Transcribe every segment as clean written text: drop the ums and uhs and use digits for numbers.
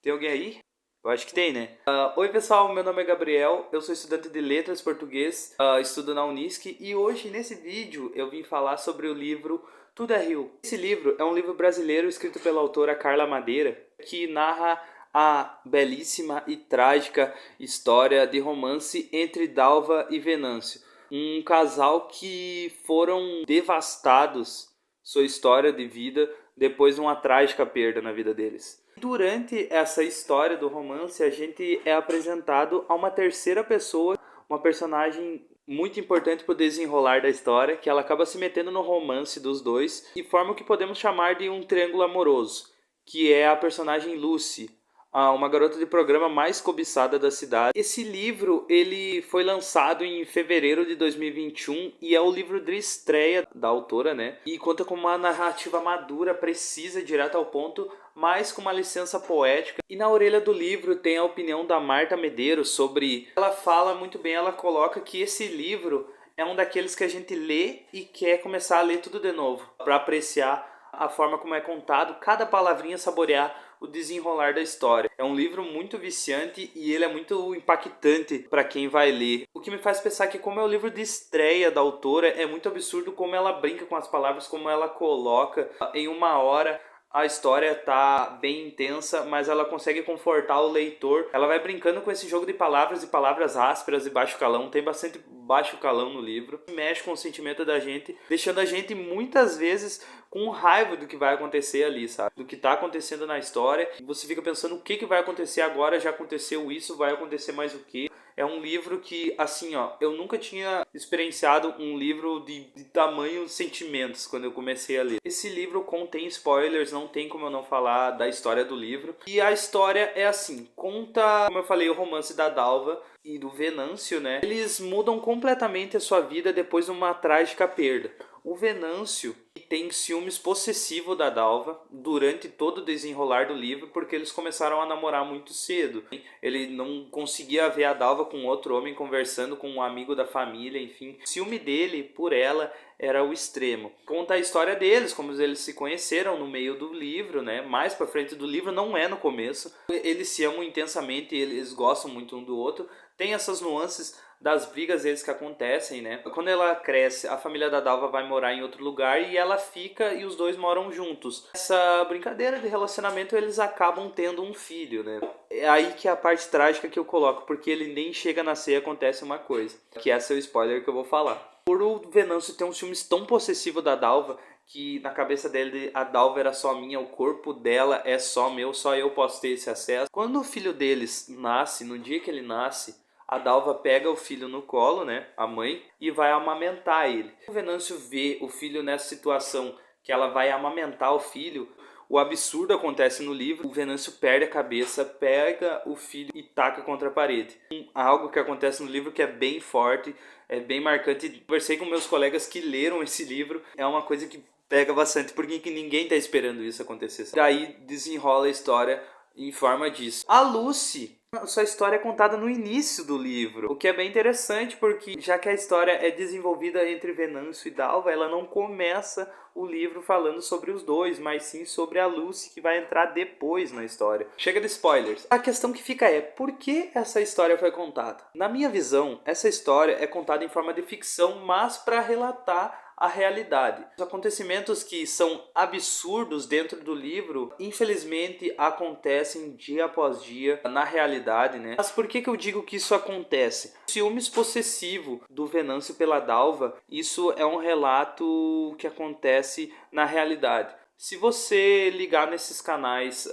Tem alguém aí? Eu acho que tem, né? Oi pessoal, meu nome é Gabriel, eu sou estudante de Letras Português, estudo na Unisc e hoje nesse vídeo eu vim falar sobre o livro Tudo é Rio. Esse livro é um livro brasileiro escrito pela autora Carla Madeira que narra a belíssima e trágica história de romance entre Dalva e Venâncio. Um casal que foram devastados sua história de vida depois de uma trágica perda na vida deles. Durante essa história do romance, a gente é apresentado a uma terceira pessoa, uma personagem muito importante para o desenrolar da história, que ela acaba se metendo no romance dos dois e forma o que podemos chamar de um triângulo amoroso, que é a personagem Lucy, uma garota de programa mais cobiçada da cidade. Esse livro ele foi lançado em fevereiro de 2021 e é o livro de estreia da autora, né? E conta com uma narrativa madura, precisa, direto ao ponto, mas com uma licença poética. E na orelha do livro tem a opinião da Marta Medeiros sobre... Ela fala muito bem, ela coloca que esse livro é um daqueles que a gente lê e quer começar a ler tudo de novo, para apreciar a forma como é contado, cada palavrinha saborear o desenrolar da história. É um livro muito viciante e ele é muito impactante para quem vai ler. O que me faz pensar que como é o livro de estreia da autora, é muito absurdo como ela brinca com as palavras, como ela coloca em uma hora. A história tá bem intensa, mas ela consegue confortar o leitor. Ela vai brincando com esse jogo de palavras e palavras ásperas e baixo calão. Tem bastante baixo calão no livro. Mexe com o sentimento da gente, deixando a gente muitas vezes com raiva do que vai acontecer ali, sabe? Do que tá acontecendo na história. Você fica pensando o que vai acontecer agora, já aconteceu isso, vai acontecer mais o quê? É um livro que, assim, ó, eu nunca tinha experienciado um livro de tamanho sentimentos quando eu comecei a ler. Esse livro contém spoilers, não tem como eu não falar da história do livro. E a história é assim, conta, como eu falei, o romance da Dalva e do Venâncio, né? Eles mudam completamente a sua vida depois de uma trágica perda. O Venâncio tem ciúmes possessivo da Dalva durante todo o desenrolar do livro, porque eles começaram a namorar muito cedo. Ele não conseguia ver a Dalva com outro homem conversando com um amigo da família, enfim. O ciúme dele por ela era o extremo. Conta a história deles, como eles se conheceram no meio do livro, né? Mais pra frente do livro, não é no começo. Eles se amam intensamente, eles gostam muito um do outro. Tem essas nuances das brigas deles que acontecem, né? Quando ela cresce, a família da Dalva vai morar em outro lugar e ela fica e os dois moram juntos. Essa brincadeira de relacionamento, eles acabam tendo um filho, né? É aí que é a parte trágica que eu coloco, porque ele nem chega a nascer e acontece uma coisa, que esse é o spoiler que eu vou falar. Por o Venâncio ter um ciúmes tão possessivo da Dalva, que na cabeça dele a Dalva era só minha, o corpo dela é só meu, só eu posso ter esse acesso. Quando o filho deles nasce, no dia que ele nasce, a Dalva pega o filho no colo, né, a mãe, e vai amamentar ele. O Venâncio vê o filho nessa situação, que ela vai amamentar o filho. O absurdo acontece no livro, o Venâncio perde a cabeça, pega o filho e taca contra a parede. Algo que acontece no livro que é bem forte, é bem marcante. Conversei com meus colegas que leram esse livro, é uma coisa que pega bastante, porque ninguém está esperando isso acontecer. Daí desenrola a história em forma disso. A Lucy, sua história é contada no início do livro, o que é bem interessante, porque já que a história é desenvolvida entre Venâncio e Dalva, ela não começa o livro falando sobre os dois, mas sim sobre a Lucy, que vai entrar depois na história. Chega de spoilers. A questão que fica é, por que essa história foi contada? Na minha visão, essa história é contada em forma de ficção, mas para relatar a realidade. Os acontecimentos que são absurdos dentro do livro, infelizmente acontecem dia após dia na realidade, né? Mas por que eu digo que isso acontece? O ciúmes possessivo do Venâncio pela Dalva, isso é um relato que acontece na realidade. Se você ligar nesses canais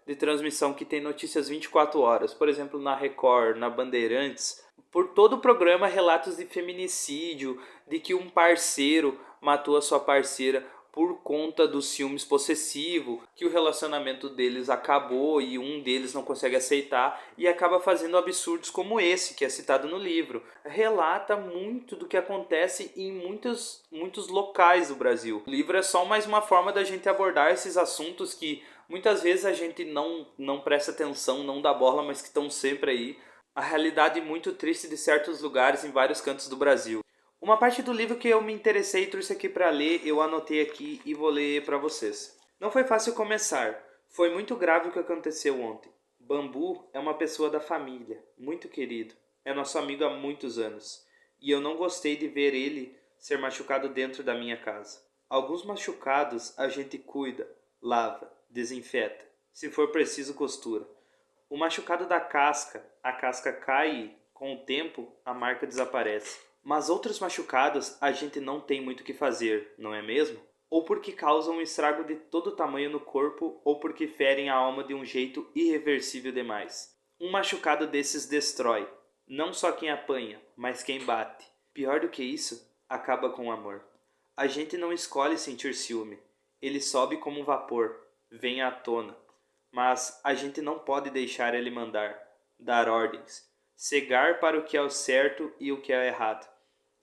de transmissão que tem notícias 24 horas, por exemplo na Record, na Bandeirantes, por todo o programa relatos de feminicídio, de que um parceiro matou a sua parceira por conta do ciúmes possessivo, que o relacionamento deles acabou e um deles não consegue aceitar e acaba fazendo absurdos como esse, que é citado no livro. Relata muito do que acontece em muitos locais do Brasil. O livro é só mais uma forma da gente abordar esses assuntos que muitas vezes a gente não presta atenção, não dá bola, mas que estão sempre aí. A realidade muito triste de certos lugares em vários cantos do Brasil. Uma parte do livro que eu me interessei e trouxe aqui para ler, eu anotei aqui e vou ler para vocês. Não foi fácil começar. Foi muito grave o que aconteceu ontem. Bambu é uma pessoa da família, muito querido. É nosso amigo há muitos anos. E eu não gostei de ver ele ser machucado dentro da minha casa. Alguns machucados a gente cuida, lava, desinfeta. Se for preciso, costura. O machucado da casca, a casca cai e, com o tempo, a marca desaparece. Mas outros machucados a gente não tem muito o que fazer, não é mesmo? Ou porque causam um estrago de todo tamanho no corpo, ou porque ferem a alma de um jeito irreversível demais. Um machucado desses destrói, não só quem apanha, mas quem bate. Pior do que isso, acaba com o amor. A gente não escolhe sentir ciúme. Ele sobe como um vapor, vem à tona. Mas a gente não pode deixar ele mandar, dar ordens, cegar para o que é o certo e o que é o errado.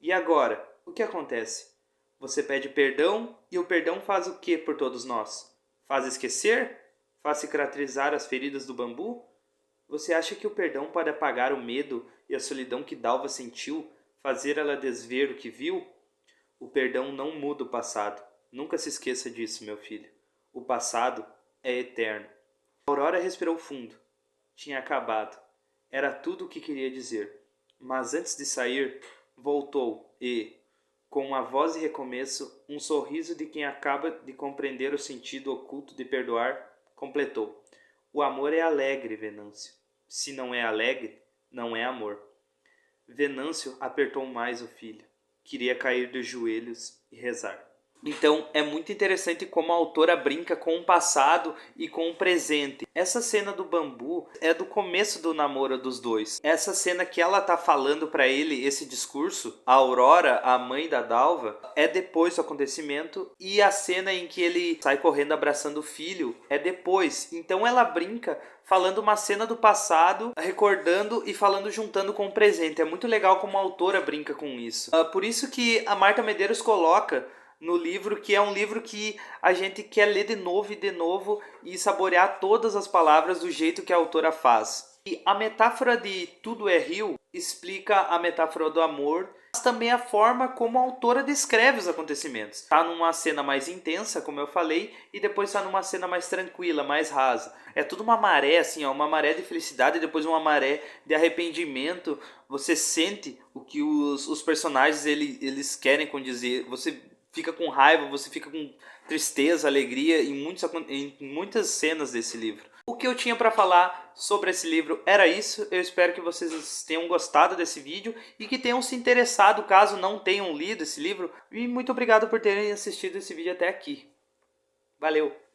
E agora, o que acontece? Você pede perdão e o perdão faz o que por todos nós? Faz esquecer? Faz cicatrizar as feridas do bambu? Você acha que o perdão pode apagar o medo e a solidão que Dalva sentiu, fazer ela desver o que viu? O perdão não muda o passado. Nunca se esqueça disso, meu filho. O passado é eterno. Aurora respirou fundo. Tinha acabado. Era tudo o que queria dizer. Mas antes de sair, voltou e, com uma voz de recomeço, um sorriso de quem acaba de compreender o sentido oculto de perdoar, completou. O amor é alegre, Venâncio. Se não é alegre, não é amor. Venâncio apertou mais o filho. Queria cair dos joelhos e rezar. Então é muito interessante como a autora brinca com o passado e com o presente. Essa cena do bambu é do começo do namoro dos dois. Essa cena que ela tá falando para ele, esse discurso, a Aurora, a mãe da Dalva, é depois do acontecimento. E a cena em que ele sai correndo abraçando o filho é depois. Então ela brinca falando uma cena do passado, recordando e falando juntando com o presente. É muito legal como a autora brinca com isso. Por isso que a Marta Medeiros coloca no livro, que é um livro que a gente quer ler de novo e saborear todas as palavras do jeito que a autora faz. E a metáfora de Tudo é Rio explica a metáfora do amor, mas também a forma como a autora descreve os acontecimentos. Está numa cena mais intensa, como eu falei, e depois está numa cena mais tranquila, mais rasa. É tudo uma maré, assim, ó, uma maré de felicidade e depois uma maré de arrependimento. Você sente o que os personagens eles querem dizer. Você fica com raiva, você fica com tristeza, alegria em muitas cenas desse livro. O que eu tinha para falar sobre esse livro era isso. Eu espero que vocês tenham gostado desse vídeo e que tenham se interessado caso não tenham lido esse livro. E muito obrigado por terem assistido esse vídeo até aqui. Valeu!